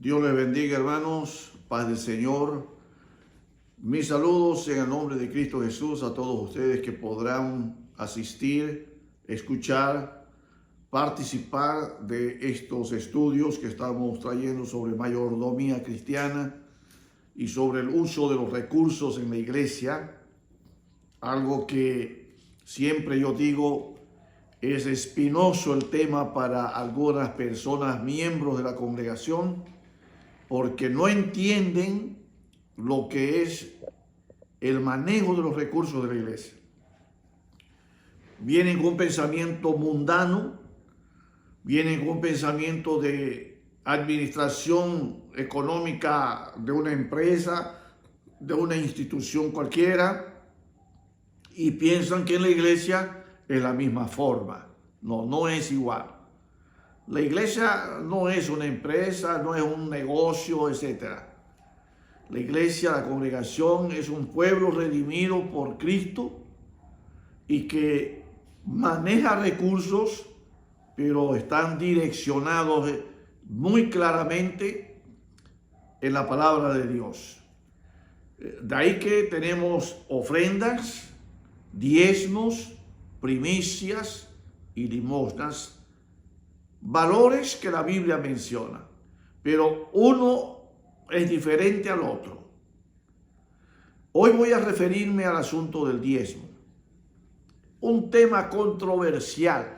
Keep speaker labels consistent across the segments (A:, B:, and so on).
A: Dios les bendiga, hermanos, paz del Señor. Mis saludos en el nombre de Cristo Jesús a todos ustedes que podrán asistir, escuchar, participar de estos estudios que estamos trayendo sobre mayordomía cristiana y sobre el uso de los recursos en la iglesia. Algo que siempre yo digo es espinoso el tema para algunas personas, miembros de la congregación, porque no entienden lo que es el manejo de los recursos de la iglesia. Vienen con un pensamiento mundano, vienen con un pensamiento de administración económica de una empresa, de una institución cualquiera, y piensan que en la iglesia es la misma forma. No, no es igual. La iglesia no es una empresa, no es un negocio, etc. La iglesia, la congregación, es un pueblo redimido por Cristo y que maneja recursos, pero están direccionados muy claramente en la palabra de Dios. De ahí que tenemos ofrendas, diezmos, primicias y limosnas, valores que la Biblia menciona, pero uno es diferente al otro. Hoy voy a referirme al asunto del diezmo, un tema controversial,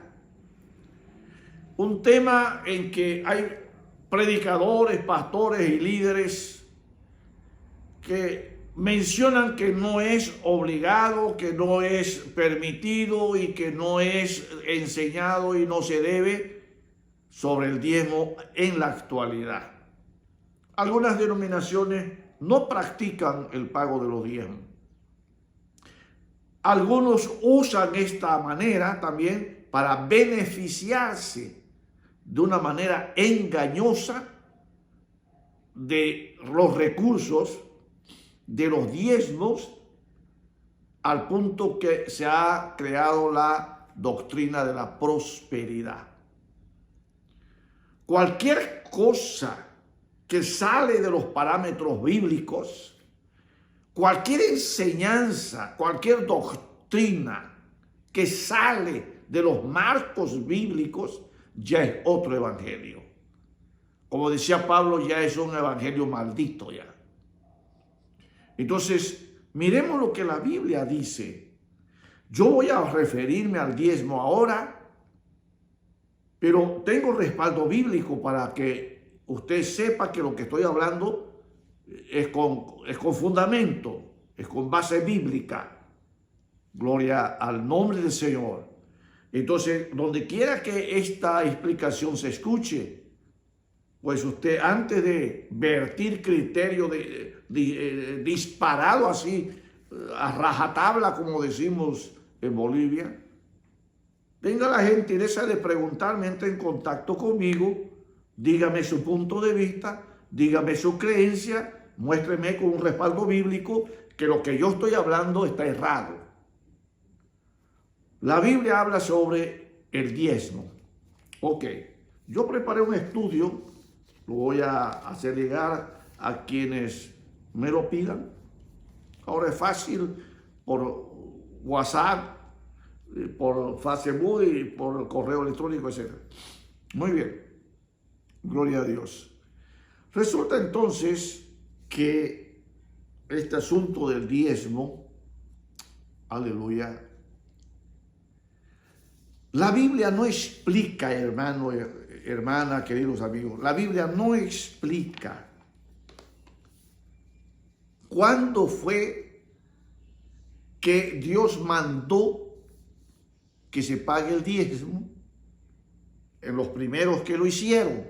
A: un tema en que hay predicadores, pastores y líderes que mencionan que no es obligado, que no es permitido y que no es enseñado y no se debe sobre el diezmo en la actualidad. Algunas denominaciones no practican el pago de los diezmos. Algunos usan esta manera también para beneficiarse de una manera engañosa de los recursos, de los diezmos, al punto que se ha creado la doctrina de la prosperidad. Cualquier cosa que sale de los parámetros bíblicos, cualquier enseñanza, cualquier doctrina que sale de los marcos bíblicos, ya es otro evangelio. Como decía Pablo, ya es un evangelio maldito ya. Entonces, miremos lo que la Biblia dice. Yo voy a referirme al diezmo ahora, pero tengo respaldo bíblico para que usted sepa que lo que estoy hablando es con fundamento, es con base bíblica. Gloria al nombre del Señor. Entonces, donde quiera que esta explicación se escuche, pues usted, antes de vertir criterio disparado así, a rajatabla, como decimos en Bolivia, tenga la gentileza de preguntarme, entre en contacto conmigo, dígame su punto de vista, dígame su creencia, muéstreme con un respaldo bíblico que lo que yo estoy hablando está errado. La Biblia habla sobre el diezmo. Ok, yo preparé un estudio, lo voy a hacer llegar a quienes me lo pidan. Ahora es fácil por WhatsApp, por Facebook y por correo electrónico, etc. Muy bien, gloria a Dios. Resulta entonces que este asunto del diezmo, aleluya, la Biblia no explica, hermano, hermana, queridos amigos, la Biblia no explica cuándo fue que Dios mandó que se pague el diezmo en los primeros que lo hicieron.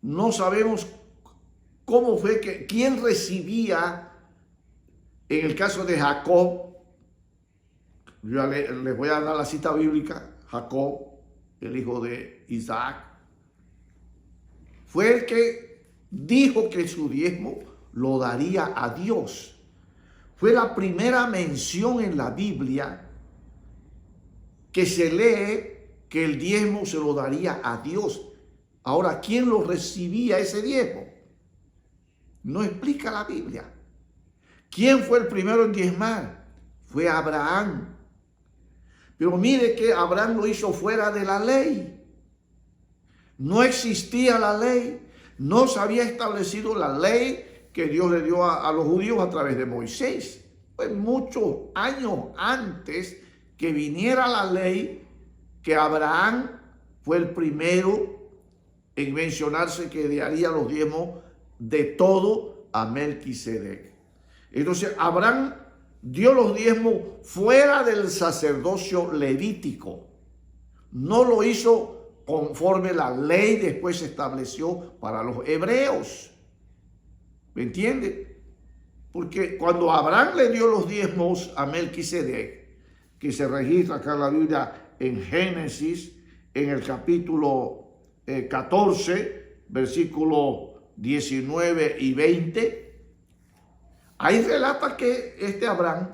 A: No sabemos cómo fue que, quién recibía, en el caso de Jacob, yo les voy a dar la cita bíblica, Jacob, el hijo de Isaac, fue el que dijo que su diezmo lo daría a Dios. Fue la primera mención en la Biblia que se lee que el diezmo se lo daría a Dios. Ahora, ¿quién lo recibía ese diezmo? No explica la Biblia. ¿Quién fue el primero en diezmar? Fue Abraham. Pero mire que Abraham lo hizo fuera de la ley. No existía la ley. No se había establecido la ley que Dios le dio a los judíos a través de Moisés. Fue muchos años antes que viniera la ley que Abraham fue el primero en mencionarse que daría los diezmos de todo a Melquisedec. Entonces Abraham dio los diezmos fuera del sacerdocio levítico. No lo hizo conforme la ley después se estableció para los hebreos. ¿Me entiende? Porque cuando Abraham le dio los diezmos a Melquisedec, que se registra acá en la Biblia en Génesis, en el capítulo 14, versículos 19 y 20, ahí relata que Abraham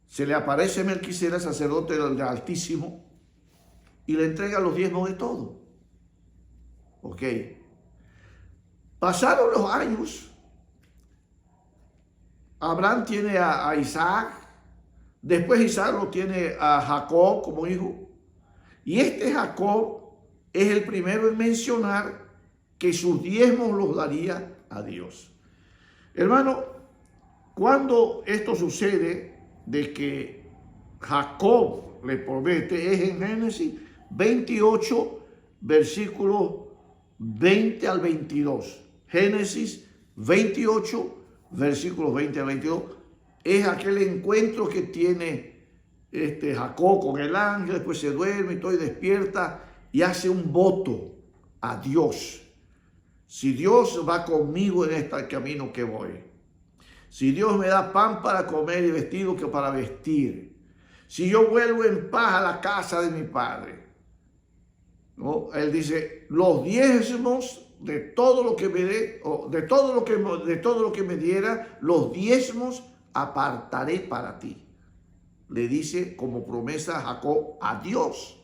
A: se le aparece Melquisedec, sacerdote del Altísimo, y le entrega los diezmos de todo. Ok. Pasaron los años. Abraham tiene a Isaac. Después Isaac lo tiene a Jacob como hijo. Y Jacob es el primero en mencionar que sus diezmos los daría a Dios. Hermano, cuando esto sucede de que Jacob le promete, es en Génesis 28, versículos 20 al 22. Génesis 28, versículos 20 al 22. Es aquel encuentro que tiene Jacob con el ángel, después se duerme y todo y despierta y hace un voto a Dios. Si Dios va conmigo en este camino que voy, si Dios me da pan para comer y vestido que para vestir, si yo vuelvo en paz a la casa de mi padre, ¿no? Él dice, los diezmos de todo lo que me dé, o de todo lo que me diera, los diezmos apartaré para ti. Le dice como promesa a Jacob a Dios.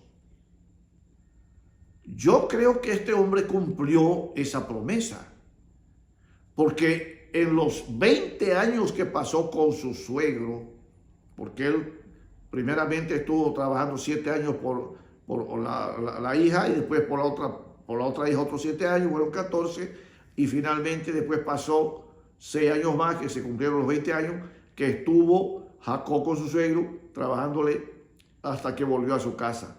A: Yo creo que este hombre cumplió esa promesa, porque en los 20 años que pasó con su suegro, porque él primeramente estuvo trabajando 7 años por la hija y después por la otra hija otros 7 años, fueron 14, y finalmente después pasó 6 años más, que se cumplieron los 20 años, que estuvo Jacob con su suegro trabajándole hasta que volvió a su casa.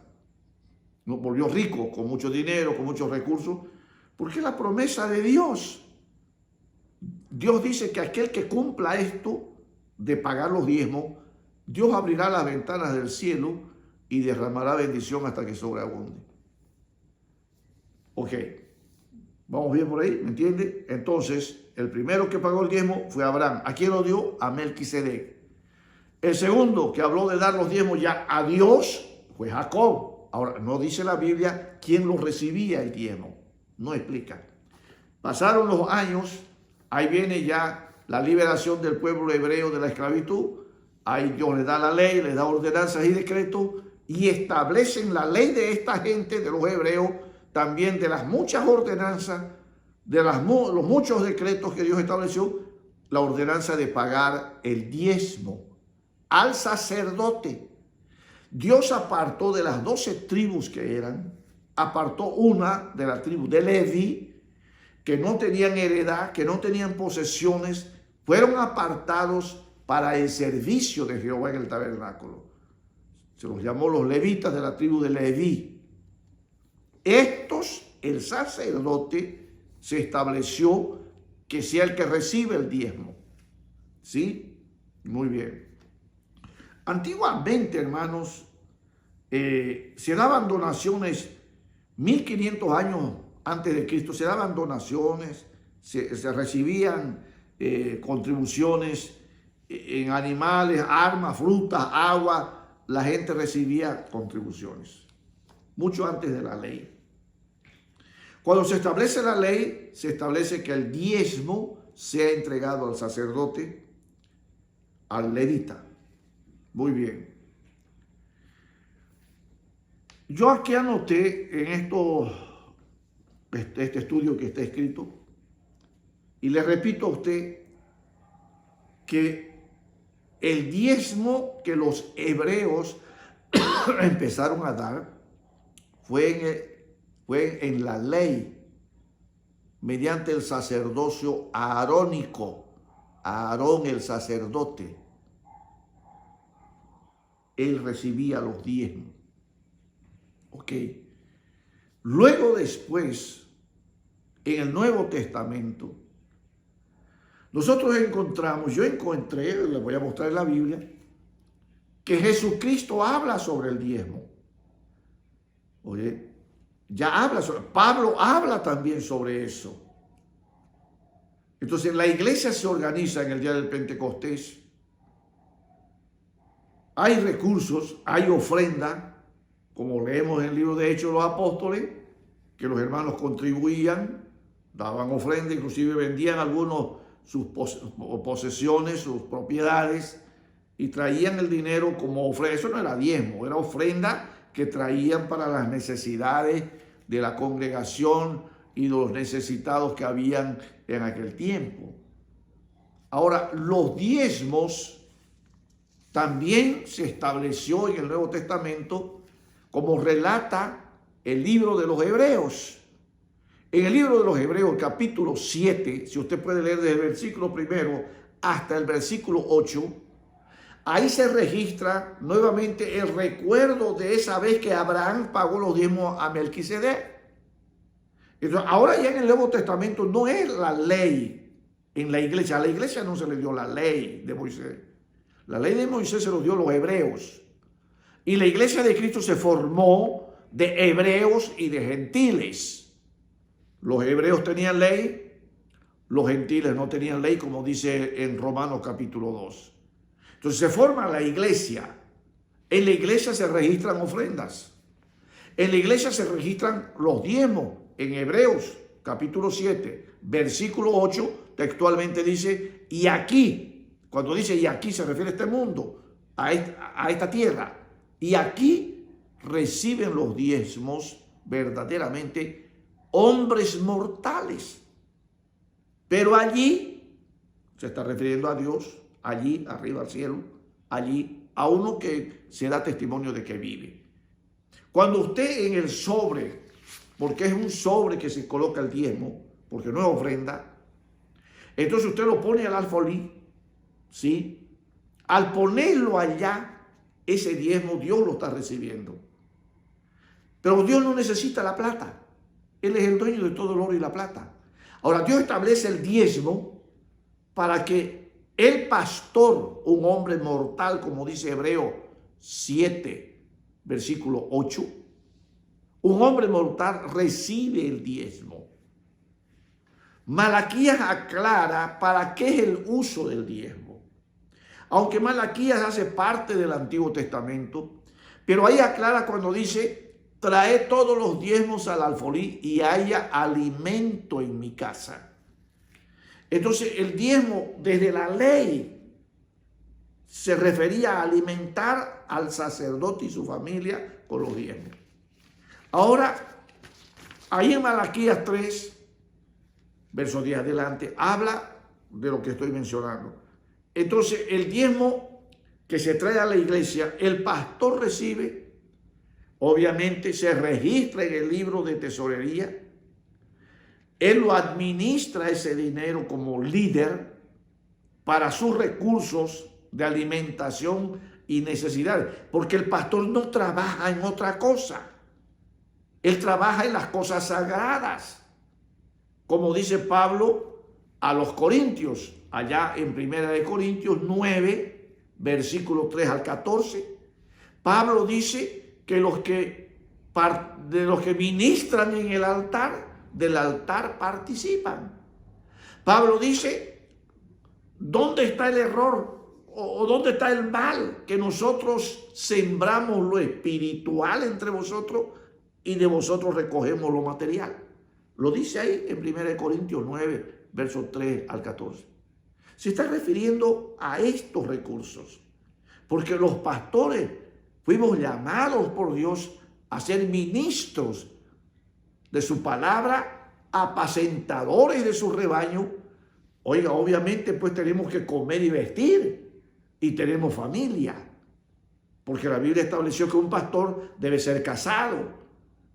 A: No volvió rico, con mucho dinero, con muchos recursos, porque es la promesa de Dios. Dios dice que aquel que cumpla esto de pagar los diezmos, Dios abrirá las ventanas del cielo y derramará bendición hasta que sobreabunde. Ok, vamos bien por ahí, ¿me entiende? Entonces, el primero que pagó el diezmo fue Abraham. ¿A quién lo dio? A Melquisedec. El segundo que habló de dar los diezmos ya a Dios fue Jacob. Ahora, no dice la Biblia quién lo recibía el diezmo. No explica. Pasaron los años, ahí viene ya la liberación del pueblo hebreo de la esclavitud. Ahí Dios le da la ley, le da ordenanzas y decretos y establecen la ley de esta gente, de los hebreos, también de las muchas ordenanzas, de los muchos decretos que Dios estableció, la ordenanza de pagar el diezmo al sacerdote. Dios apartó de las 12 tribus que eran, apartó una de la tribu de Leví, que no tenían heredad, que no tenían posesiones, fueron apartados para el servicio de Jehová en el tabernáculo. Se los llamó los levitas de la tribu de Leví. Estos, el sacerdote, se estableció que sea el que recibe el diezmo. ¿Sí? Muy bien. Antiguamente, hermanos, se daban donaciones, 1500 años antes de Cristo, se daban donaciones, se recibían contribuciones en animales, armas, frutas, agua. La gente recibía contribuciones, mucho antes de la ley. Cuando se establece la ley, se establece que el diezmo sea entregado al sacerdote, al levita. Muy bien. Yo aquí anoté en estos este estudio que está escrito. Y le repito a usted que el diezmo que los hebreos empezaron a dar fue en la ley, mediante el sacerdocio aarónico. Aarón, el sacerdote, él recibía los diezmos. Ok. Luego después, en el Nuevo Testamento, nosotros yo encontré, les voy a mostrar en la Biblia, que Jesucristo habla sobre el diezmo. Oye, Pablo habla también sobre eso. Entonces la iglesia se organiza en el día del Pentecostés. Hay recursos, hay ofrenda, como leemos en el libro de Hechos de los Apóstoles, que los hermanos contribuían, daban ofrenda, inclusive vendían algunos sus posesiones, sus propiedades, y traían el dinero como ofrenda. Eso no era diezmo, era ofrenda que traían para las necesidades de la congregación y de los necesitados que habían en aquel tiempo. Ahora, los diezmos también se estableció en el Nuevo Testamento, como relata el libro de los Hebreos. En el libro de los Hebreos, capítulo 7, si usted puede leer desde el versículo 1 hasta el versículo 8, ahí se registra nuevamente el recuerdo de esa vez que Abraham pagó los diezmos a Melquisedec. Entonces, ahora ya en el Nuevo Testamento no es la ley en la iglesia. A la iglesia no se le dio la ley de Moisés. La ley de Moisés se lo dio a los hebreos. Y la iglesia de Cristo se formó de hebreos y de gentiles. Los hebreos tenían ley, los gentiles no tenían ley, como dice en Romanos capítulo 2. Entonces se forma la iglesia. En la iglesia se registran ofrendas. En la iglesia se registran los diezmos. En Hebreos capítulo 7, versículo 8, textualmente dice, y aquí, cuando dice y aquí se refiere a este mundo, a esta tierra, y aquí reciben los diezmos verdaderamente hombres mortales. Pero allí, se está refiriendo a Dios, allí arriba al cielo, allí a uno que se da testimonio de que vive. Cuando usted en el sobre, porque es un sobre que se coloca el diezmo, porque no es ofrenda, entonces usted lo pone al alfolí, ¿sí? Al ponerlo allá, ese diezmo Dios lo está recibiendo. Pero Dios no necesita la plata. Él es el dueño de todo el oro y la plata. Ahora, Dios establece el diezmo para que el pastor, un hombre mortal, como dice Hebreo 7, versículo 8, un hombre mortal recibe el diezmo. Malaquías aclara para qué es el uso del diezmo. Aunque Malaquías hace parte del Antiguo Testamento, pero ahí aclara cuando dice, trae todos los diezmos al alfolí y haya alimento en mi casa. Entonces el diezmo desde la ley se refería a alimentar al sacerdote y su familia con los diezmos. Ahora, ahí en Malaquías 3, verso 10 adelante, habla de lo que estoy mencionando. Entonces, el diezmo que se trae a la iglesia, el pastor recibe, obviamente se registra en el libro de tesorería, él lo administra ese dinero como líder para sus recursos de alimentación y necesidades, porque el pastor no trabaja en otra cosa. Él trabaja en las cosas sagradas, como dice Pablo a los Corintios, allá en 1 Corintios 9, versículo 3 al 14. Pablo dice que de los que ministran en el altar, del altar participan. Pablo dice, ¿dónde está el error o dónde está el mal? Que nosotros sembramos lo espiritual entre vosotros y de vosotros recogemos lo material. Lo dice ahí en 1 Corintios 9, versos 3 al 14. Se está refiriendo a estos recursos, porque los pastores fuimos llamados por Dios a ser ministros de su palabra apacentadores de su rebaño. Oiga, obviamente pues tenemos que comer y vestir y tenemos familia, porque la Biblia estableció que un pastor debe ser casado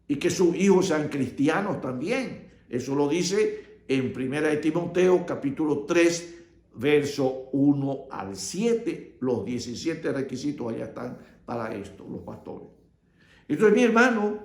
A: y que sus hijos sean cristianos también. Eso lo dice en 1 Timoteo capítulo 3, verso 1 al 7. Los 17 requisitos allá están para esto, los pastores. Entonces, mi hermano,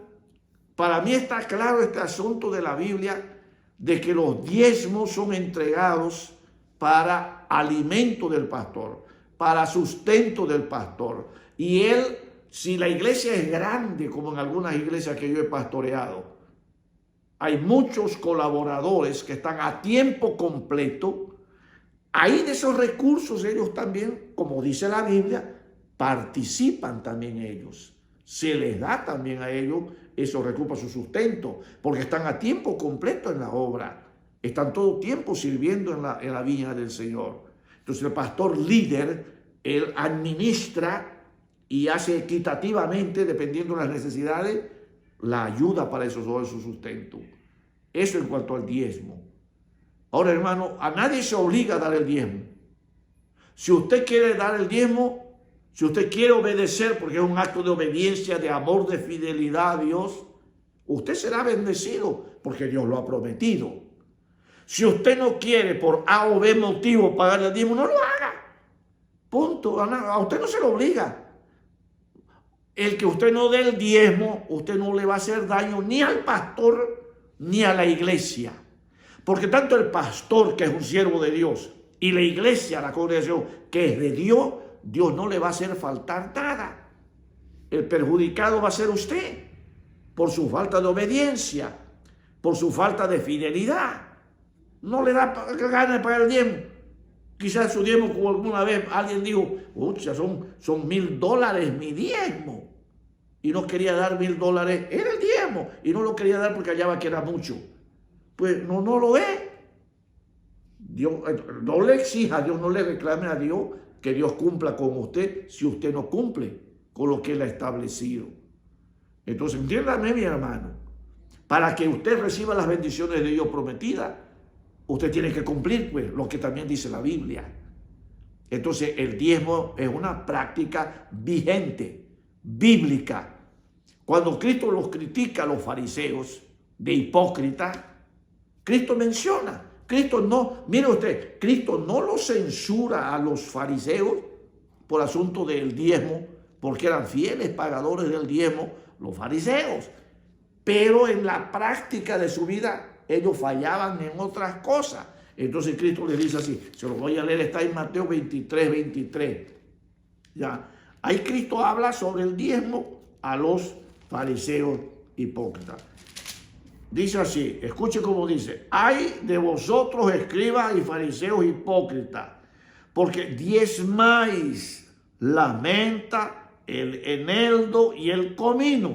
A: para mí está claro este asunto de la Biblia, de que los diezmos son entregados para alimento del pastor, para sustento del pastor. Y él, si la iglesia es grande, como en algunas iglesias que yo he pastoreado, hay muchos colaboradores que están a tiempo completo. Ahí de esos recursos ellos también, como dice la Biblia, participan también ellos. Se les da también a ellos esos recursos, su sustento, porque están a tiempo completo en la obra. Están todo tiempo sirviendo en la viña del Señor. Entonces el pastor líder, él administra y hace equitativamente, dependiendo de las necesidades, la ayuda para esos su sustento. Eso en cuanto al diezmo. Ahora, hermano, a nadie se obliga a dar el diezmo. Si usted quiere dar el diezmo, si usted quiere obedecer, porque es un acto de obediencia, de amor, de fidelidad a Dios, usted será bendecido, porque Dios lo ha prometido. Si usted no quiere por A o B motivo pagar el diezmo, no lo haga. Punto. A usted no se lo obliga. El que usted no dé el diezmo, usted no le va a hacer daño ni al pastor ni a la iglesia. Porque tanto el pastor, que es un siervo de Dios, y la iglesia, la congregación, que es de Dios, Dios no le va a hacer faltar nada. El perjudicado va a ser usted por su falta de obediencia, por su falta de fidelidad. No le da ganas de pagar el diezmo. Quizás su diezmo, como alguna vez alguien dijo, son $1,000 mi diezmo. Y no quería dar $1,000, era el diezmo. Y no lo quería dar porque hallaba que era mucho. Pues no lo es. Dios, no le exija a Dios, no le reclame a Dios que Dios cumpla con usted si usted no cumple con lo que Él ha establecido. Entonces, entiéndame, mi hermano, para que usted reciba las bendiciones de Dios prometidas, usted tiene que cumplir pues lo que también dice la Biblia. Entonces, el diezmo es una práctica vigente, bíblica. Cuando Cristo los critica a los fariseos de hipócritas, Cristo menciona. Cristo no, mire usted, Cristo no lo censura a los fariseos por asunto del diezmo, porque eran fieles pagadores del diezmo, los fariseos. Pero en la práctica de su vida, ellos fallaban en otras cosas. Entonces Cristo les dice así, se lo voy a leer, está en Mateo 23. Ya, ahí Cristo habla sobre el diezmo a los fariseos hipócritas. Dice así, escuche cómo dice: ay de vosotros, escribas y fariseos hipócritas, porque diezmáis la menta, el eneldo y el comino,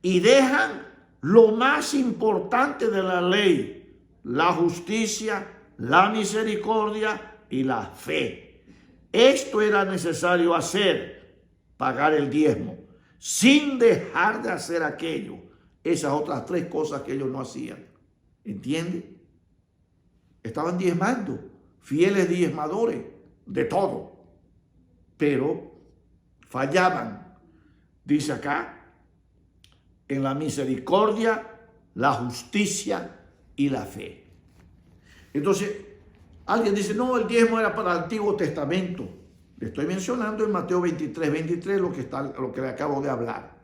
A: y dejan lo más importante de la ley, la justicia, la misericordia y la fe. Esto era necesario hacer, pagar el diezmo, sin dejar de hacer aquello. Esas otras 3 cosas que ellos no hacían. ¿Entiende? Estaban diezmando, fieles diezmadores de todo, pero fallaban. Dice acá, en la misericordia, la justicia y la fe. Entonces, alguien dice, no, el diezmo era para el Antiguo Testamento. Le estoy mencionando en Mateo 23 lo que le acabo de hablar.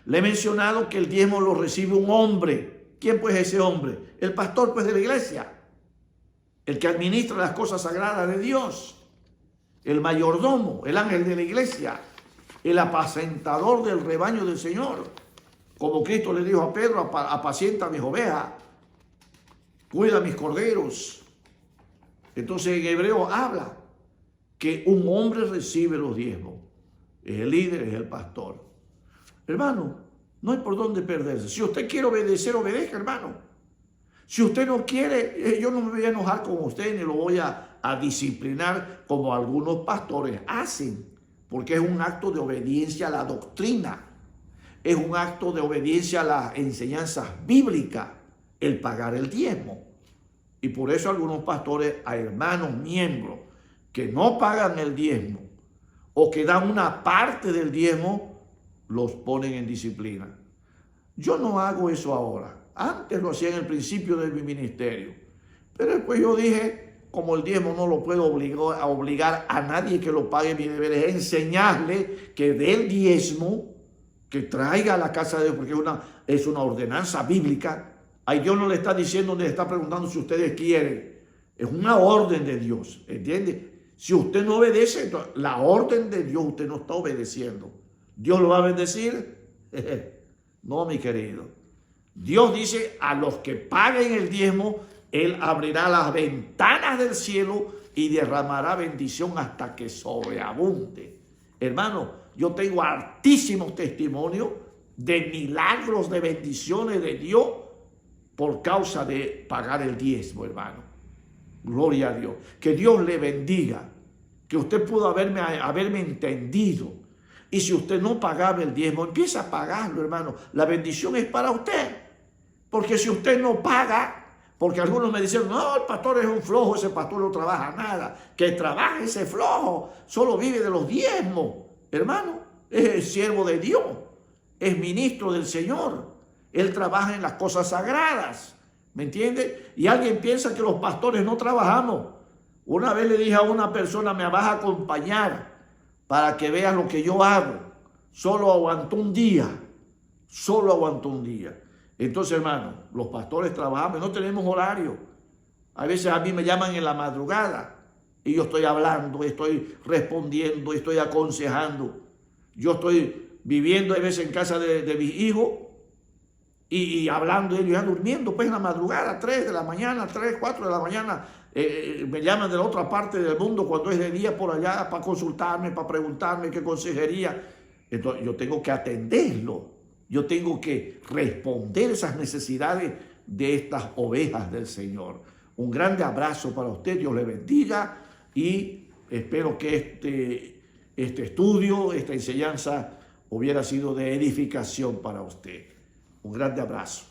A: Le he mencionado que el diezmo lo recibe un hombre. ¿Quién pues es ese hombre? El pastor pues de la iglesia. El que administra las cosas sagradas de Dios. El mayordomo, el ángel de la iglesia. El apacentador del rebaño del Señor. Como Cristo le dijo a Pedro, apacienta mis ovejas. Cuida mis corderos. Entonces en hebreo habla que un hombre recibe los diezmos. Es el líder, es el pastor. Hermano, no hay por dónde perderse. Si usted quiere obedecer, obedezca, hermano. Si usted no quiere, yo no me voy a enojar con usted ni lo voy a disciplinar como algunos pastores hacen, porque es un acto de obediencia a la doctrina. Es un acto de obediencia a las enseñanzas bíblicas. el pagar el diezmo. Y por eso algunos pastores, a hermanos miembros que no pagan el diezmo o que dan una parte del diezmo, los ponen en disciplina. Yo no hago eso ahora. Antes lo hacía en el principio de mi ministerio. Pero después yo dije, como el diezmo no lo puedo obligar a nadie que lo pague, mi deber es enseñarle que dé el diezmo, que traiga a la casa de Dios, porque es una ordenanza bíblica. Ahí Dios no le está diciendo, le está preguntando si ustedes quieren. Es una orden de Dios, ¿entiende? Si usted no obedece, la orden de Dios usted no está obedeciendo. ¿Dios lo va a bendecir? No, mi querido. Dios dice, a los que paguen el diezmo, Él abrirá las ventanas del cielo y derramará bendición hasta que sobreabunde. Hermano, yo tengo altísimos testimonios de milagros, de bendiciones de Dios por causa de pagar el diezmo, hermano. Gloria a Dios. Que Dios le bendiga. Que usted pudo haberme entendido. Y si usted no pagaba el diezmo, empieza a pagarlo, hermano. La bendición es para usted. Porque si usted no paga, porque algunos me dicen, no, el pastor es un flojo, ese pastor no trabaja nada. Que trabaje ese flojo, solo vive de los diezmos. Hermano, es el siervo de Dios, es ministro del Señor. Él trabaja en las cosas sagradas, ¿me entiende? Y alguien piensa que los pastores no trabajamos. Una vez le dije a una persona, me vas a acompañar para que veas lo que yo hago. Solo aguantó un día, solo aguantó un día. Entonces, hermano, los pastores trabajamos, no tenemos horario. A veces a mí me llaman en la madrugada y yo estoy hablando, estoy respondiendo, estoy aconsejando. Yo estoy viviendo a veces en casa de mis hijos y hablando, ellos ya durmiendo, pues en la madrugada, 3 de la mañana, 3, 4 de la mañana, me llaman de la otra parte del mundo cuando es de día por allá para consultarme, para preguntarme qué consejería. Entonces yo tengo que atenderlo, yo tengo que responder esas necesidades de estas ovejas del Señor. Un grande abrazo para usted, Dios le bendiga y espero que este estudio, esta enseñanza hubiera sido de edificación para usted. Un grande abrazo.